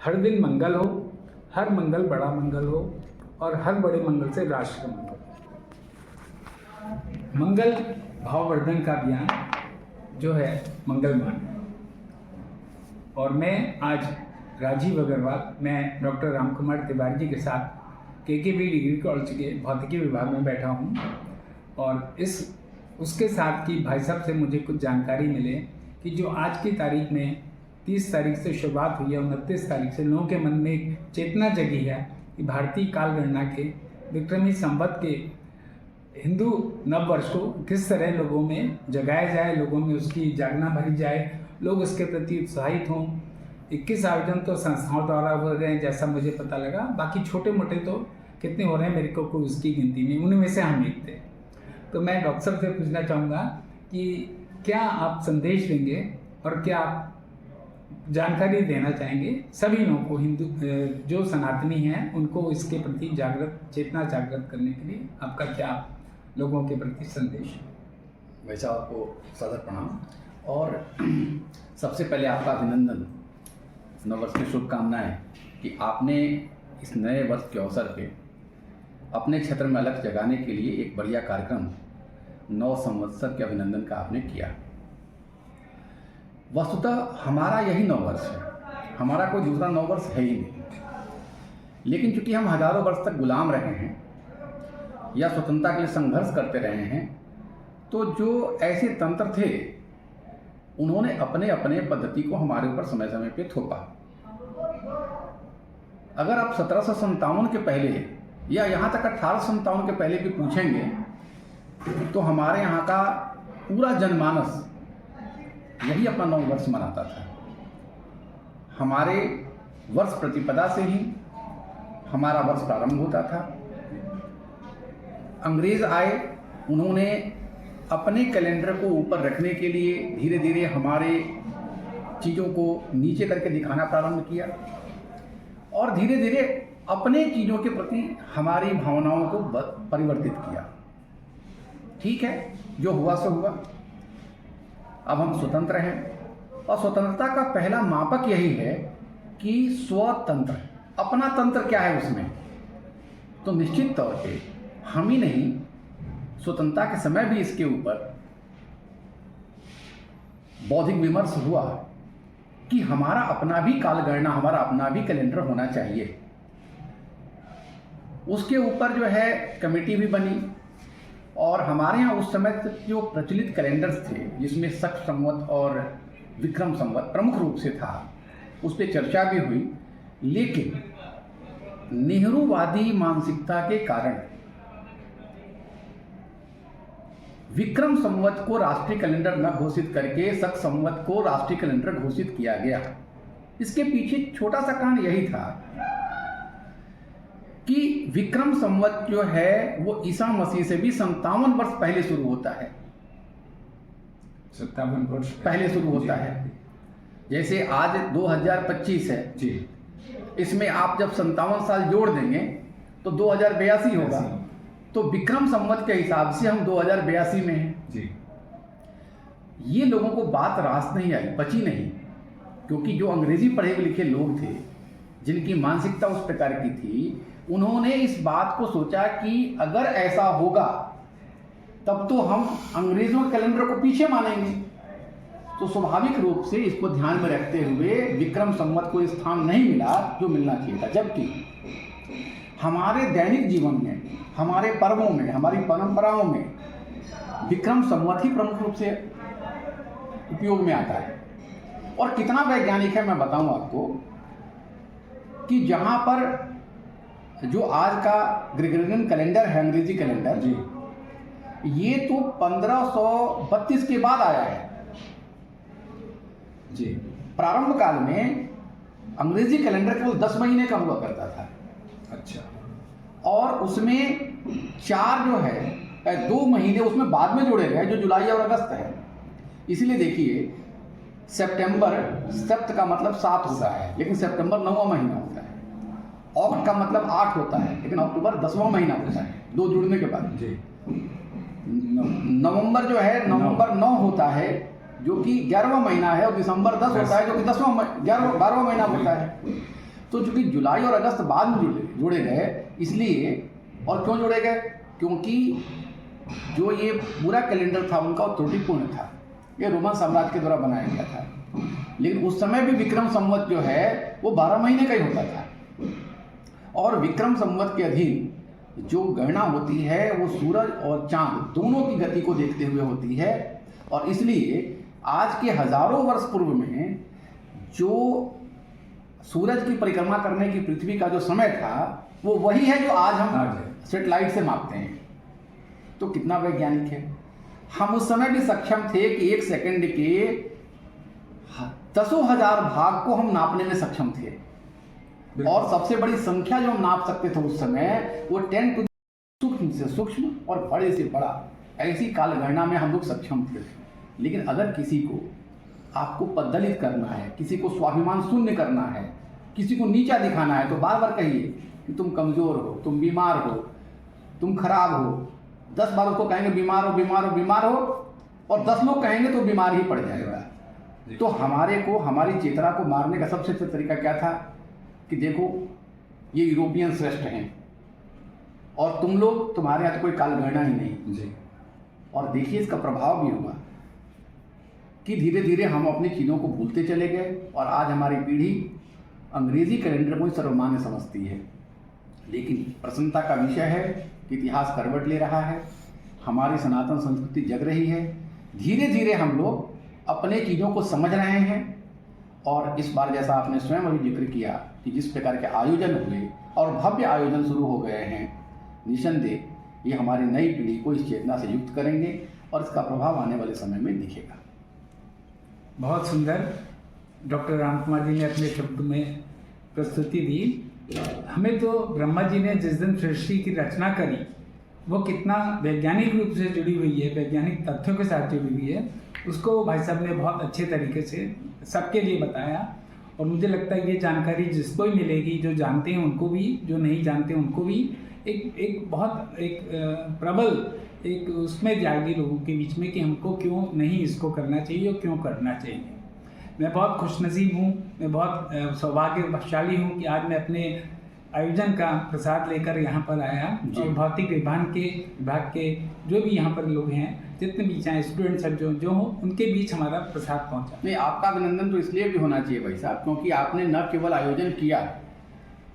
हर दिन मंगल हो, हर मंगल बड़ा मंगल हो और हर बड़े मंगल से राष्ट्र का मंगल। मंगल भाववर्धन का अभियान जो है मंगलमान। और मैं आज राजीव अग्रवाल, मैं डॉक्टर रामकुमार तिवारी जी के साथ केकेबी डिग्री कॉलेज के भौतिकी विभाग में बैठा हूँ और उसके साथ कि भाई साहब से मुझे कुछ जानकारी मिले कि जो आज की तारीख में 30 तारीख से शुरुआत हुई है, 29 तारीख से लोगों के मन में एक चेतना जगी है कि भारतीय काल गणना के विक्रमी संवत के हिंदू नव वर्ष को किस तरह लोगों में जगाया जाए, लोगों में उसकी जागना भरी जाए, लोग उसके प्रति उत्साहित हों। 21 आयोजन तो संस्थाओं द्वारा हो रहे हैं जैसा मुझे पता लगा, बाकी छोटे मोटे तो कितने हो रहे हैं मेरे को कोई उसकी गिनती नहीं, उनमें से हम एक थे। तो मैं डॉक्टर साहब से पूछना चाहूँगा कि क्या आप संदेश देंगे और क्या आप जानकारी देना चाहेंगे सभी लोगों को, हिंदू जो सनातनी हैं उनको इसके प्रति चेतना जागृत करने के लिए आपका क्या लोगों के प्रति संदेश है? वैसा आपको सादर प्रणाम और सबसे पहले आपका अभिनंदन, नववर्ष की शुभकामनाएं कि आपने इस नए वर्ष के अवसर पे अपने क्षेत्र में अलग जगाने के लिए एक बढ़िया कार्यक्रम नव संवत्सर के अभिनंदन का आपने किया। वस्तुतः हमारा यही नव वर्ष है, हमारा कोई दूसरा नव वर्ष है ही नहीं। लेकिन चूंकि हम हजारों वर्ष तक गुलाम रहे हैं या स्वतंत्रता के लिए संघर्ष करते रहे हैं, तो जो ऐसे तंत्र थे उन्होंने अपने अपने पद्धति को हमारे ऊपर समय समय पे थोपा। अगर आप 1757 के पहले या यहाँ तक 1857 के पहले भी पूछेंगे तो हमारे यहाँ का पूरा जनमानस यही अपना नव वर्ष मनाता था। हमारे वर्ष प्रतिपदा से ही हमारा वर्ष प्रारंभ होता था। अंग्रेज आए, उन्होंने अपने कैलेंडर को ऊपर रखने के लिए धीरे धीरे हमारे चीज़ों को नीचे करके दिखाना प्रारंभ किया और धीरे धीरे अपने चीज़ों के प्रति हमारी भावनाओं को परिवर्तित किया। ठीक है, जो हुआ सो हुआ। अब हम स्वतंत्र हैं और स्वतंत्रता का पहला मापक यही है कि स्वतंत्र, अपना तंत्र क्या है उसमें। तो निश्चित तौर पे हम ही नहीं, स्वतंत्रता के समय भी इसके ऊपर बौद्धिक विमर्श हुआ कि हमारा अपना भी कालगणना, हमारा अपना भी कैलेंडर होना चाहिए। उसके ऊपर जो है कमेटी भी बनी और हमारे यहाँ उस समय तक जो प्रचलित कैलेंडर्स थे जिसमें शक संवत और विक्रम संवत प्रमुख रूप से था, उस पर चर्चा भी हुई। लेकिन नेहरूवादी मानसिकता के कारण विक्रम संवत को राष्ट्रीय कैलेंडर न घोषित करके शक संवत को राष्ट्रीय कैलेंडर घोषित किया गया। इसके पीछे छोटा सा कारण यही था कि विक्रम संवत जो है वो ईसा मसीह से भी 57 वर्ष पहले शुरू होता है। 57 वर्ष पहले शुरू होता है। जैसे आज 2025 है जी, इसमें आप जब 57 साल जोड़ देंगे तो 2082 होगा। तो विक्रम संवत के हिसाब से हम 2082 में हैं जी। ये लोगों को बात रास नहीं आई, पची नहीं, क्योंकि जो अंग्रेजी पढ़े लिखे लोग थे जिनकी मानसिकता उस प्रकार की थी, उन्होंने इस बात को सोचा कि अगर ऐसा होगा तब तो हम अंग्रेजों के कैलेंडर को पीछे मानेंगे। तो स्वाभाविक रूप से इसको ध्यान में रखते हुए विक्रम संवत को स्थान नहीं मिला जो मिलना चाहिए था। जबकि हमारे दैनिक जीवन में, हमारे पर्वों में, हमारी परंपराओं में विक्रम संवत ही प्रमुख रूप से उपयोग में आता है। और कितना वैज्ञानिक है मैं बताऊं आपको कि जहां पर जो आज का ग्रेगोरियन कैलेंडर है, अंग्रेजी कैलेंडर जी, ये तो 1532 के बाद आया है जी। प्रारंभ काल में अंग्रेजी कैलेंडर केवल 10 महीने का हुआ करता था। अच्छा। और उसमें 4 जो है 2 महीने उसमें बाद में जोड़े गए जो जुलाई और अगस्त है। इसलिए देखिए, सितंबर, सप्त का मतलब 7 होता है लेकिन सितंबर 9वां महीना होता है। ऑक्ट का मतलब 8 होता है लेकिन अक्टूबर 10वां महीना होता है, 2 जुड़ने के बाद जी। नवंबर जो है, नवंबर 9 होता है जो कि 11वां महीना है, और दिसंबर 10 होता है जो कि 12वां महीना होता है। तो चूंकि जुलाई और अगस्त बाद में जोड़े गए, इसलिए, और क्यों जोड़े गए, क्योंकि जो ये पूरा कैलेंडर था उनका त्रुटिपूर्ण था, ये रोमन साम्राज्य के द्वारा बनाया गया था। लेकिन उस समय भी विक्रम संवत जो है वो 12 महीने का ही होता था, और विक्रम संवत के अधीन जो गणना होती है वो सूरज और चांद दोनों की गति को देखते हुए होती है। और इसलिए आज के हजारों वर्ष पूर्व में जो सूरज की परिक्रमा करने की पृथ्वी का जो समय था वो वही है जो आज हम सेटेलाइट से मापते हैं। तो कितना वैज्ञानिक है। हम उस समय भी सक्षम थे कि एक सेकंड के 10,000 भाग को हम नापने में सक्षम थे, और सबसे बड़ी संख्या जो हम नाप सकते थे उस समय वो 10 टू सूक्ष्म से सूक्ष्म और बड़े से बड़ा, ऐसी काल गणना में हम लोग सक्षम थे। लेकिन अगर किसी को आपको पद्दलित करना है, किसी को स्वाभिमान शून्य करना है, किसी को नीचा दिखाना है, तो बार बार कहिए कि तुम कमजोर हो, तुम बीमार हो, तुम खराब हो। 10 बार उसको कहेंगे बीमार हो बीमार हो बीमार हो, और 10 लोग कहेंगे तो बीमार ही पड़ जाएगा। तो हमारे को, हमारी चेतना को मारने का सबसे अच्छा तरीका क्या था कि देखो ये यूरोपियन श्रेष्ठ हैं और तुम लोग, तुम्हारे यहाँ तो कोई कालगणना ही नहीं जी। और देखिए इसका प्रभाव भी हुआ कि धीरे धीरे हम अपनी चीज़ों को भूलते चले गए, और आज हमारी पीढ़ी अंग्रेजी कैलेंडर को ही सर्वमान्य समझती है। लेकिन प्रसन्नता का विषय है कि इतिहास करवट ले रहा है, हमारी सनातन संस्कृति जग रही है। धीरे धीरे हम लोग अपने चीज़ों को समझ रहे हैं, और इस बार जैसा आपने स्वयं अभी जिक्र किया कि जिस प्रकार के आयोजन हुए और भव्य आयोजन शुरू हो गए हैं, निसंदेह ये हमारी नई पीढ़ी को इस चेतना से युक्त करेंगे और इसका प्रभाव आने वाले समय में दिखेगा। बहुत सुंदर डॉक्टर राम कुमार जी ने अपने शब्द में प्रस्तुति दी। हमें तो ब्रह्मा जी ने जिस दिन सृष्टि की रचना करी वो कितना वैज्ञानिक रूप से जुड़ी हुई है, वैज्ञानिक तथ्यों के साथ जुड़ी हुई है, उसको भाई साहब ने बहुत अच्छे तरीके से सबके लिए बताया। और मुझे लगता है ये जानकारी जिसको ही मिलेगी, जो जानते हैं उनको भी, जो नहीं जानते उनको भी, एक बहुत प्रबल एक उसमें जाएगी लोगों के बीच में कि हमको क्यों नहीं इसको करना चाहिए और क्यों करना चाहिए। मैं बहुत खुशनसीब हूँ, मैं बहुत सौभाग्यशाली हूँ कि आज मैं अपने आयोजन का प्रसाद लेकर यहाँ पर आया, और भौतिक विभाग के जो भी यहाँ पर लोग हैं, जितने भी चाहे स्टूडेंट्स जो हो, उनके बीच हमारा प्रसाद पहुँचा। नहीं, आपका अभिनंदन तो इसलिए भी होना चाहिए भाई साहब, क्योंकि आपने न केवल आयोजन किया,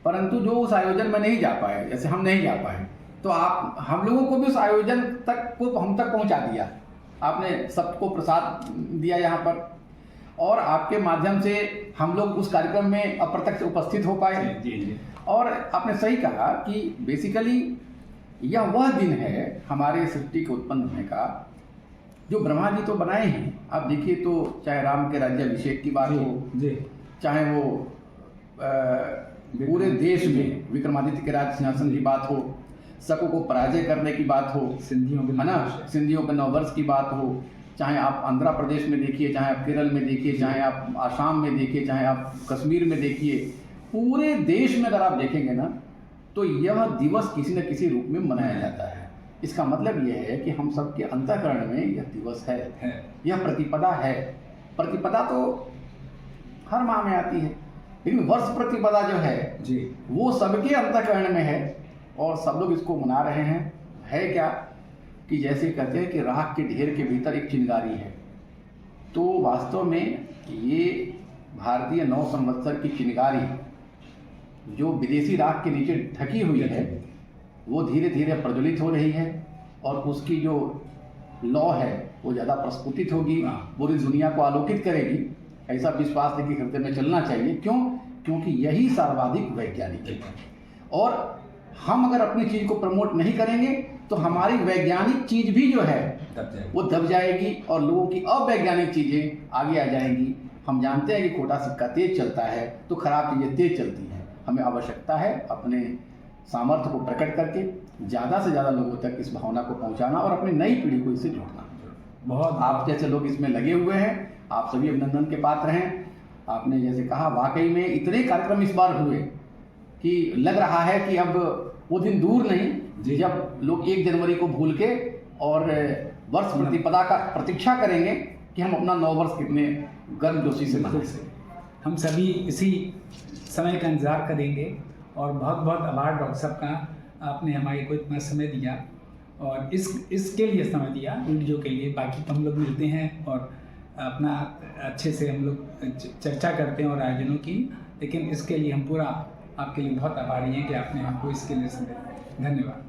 परंतु जो उस आयोजन में नहीं जा पाए, जैसे हम नहीं जा पाए, तो आप हम लोगों को भी उस आयोजन तक को हम तक पहुँचा दिया। आपने सबको प्रसाद दिया यहाँ पर, और आपके माध्यम से हम लोग उस कार्यक्रम में अप्रत्यक्ष उपस्थित हो पाए। जी। और आपने सही कहा कि बेसिकली यह वह दिन है हमारे सृष्टि के उत्पन्न होने का जो ब्रह्मा जी तो बनाए हैं। आप देखिए तो चाहे राम के राज्याभिषेक की बात हो, चाहे वो पूरे देश में विक्रमादित्य के राज सिंहासन की बात हो, शकों को पराजय करने की बात हो, सिंधियों के नववर्ष की बात हो, चाहे आप आंध्र प्रदेश में देखिए, चाहे आप केरल में देखिए, चाहे आप आसाम में देखिए, चाहे आप कश्मीर में देखिए, पूरे देश में अगर आप देखेंगे ना तो यह दिवस किसी न किसी रूप में मनाया जाता है। इसका मतलब यह है कि हम सबके अंतःकरण में यह दिवस है। यह प्रतिपदा है। प्रतिपदा तो हर माह में आती है, लेकिन वर्ष प्रतिपदा जो है जी वो सबके अंतःकरण में है, और सब लोग इसको मना रहे हैं। है क्या कि जैसे कहते हैं कि राख के ढेर के भीतर एक चिंगारी है, तो वास्तव में ये भारतीय 9 संवत्सर की चिंगारी जो विदेशी राख के नीचे ढकी हुई है वो धीरे धीरे प्रज्वलित हो रही है, और उसकी जो लौ है वो ज़्यादा प्रस्फुटित होगी, पूरी दुनिया को आलोकित करेगी। ऐसा विश्वास लेके हृदय में चलना चाहिए। क्यों? क्योंकि यही सर्वाधिक वैज्ञानिक है, और हम अगर अपनी चीज़ को प्रमोट नहीं करेंगे तो हमारी वैज्ञानिक चीज़ भी जो है वो दब जाएगी, और लोगों की अवैज्ञानिक चीज़ें आगे आ जाएंगी। हम जानते हैं कि खोटा सिक्का तेज चलता है तो खराब चीज़ें तेज चलती हैं। हमें आवश्यकता है अपने सामर्थ्य को प्रकट करके ज़्यादा से ज़्यादा लोगों तक इस भावना को पहुंचाना और अपनी नई पीढ़ी को इससे जोड़ना। बहुत आप जैसे लोग इसमें लगे हुए हैं, आप सभी अभिनंदन के पात्र हैं। आपने जैसे कहा, वाकई में इतने कार्यक्रम इस बार हुए कि लग रहा है कि अब वो दिन दूर नहीं जब लोग 1 जनवरी को भूल के और वर्ष प्रतिपदा का प्रतीक्षा करेंगे कि हम अपना 9 वर्ष कितने गर्मजोशी से मना सकें। हम सभी इसी समय का इंतज़ार करेंगे। और बहुत बहुत आभार डॉक्टर साहब का, आपने हमारे को इतना समय दिया और इसके लिए समय दिया, वीडियो के लिए। बाकी तो हम लोग मिलते हैं और अपना अच्छे से हम लोग चर्चा करते हैं और आयोजनों की, लेकिन इसके लिए हम पूरा आपके लिए बहुत आभारी हैं कि आपने हमको इसके लिए समय दिया। धन्यवाद।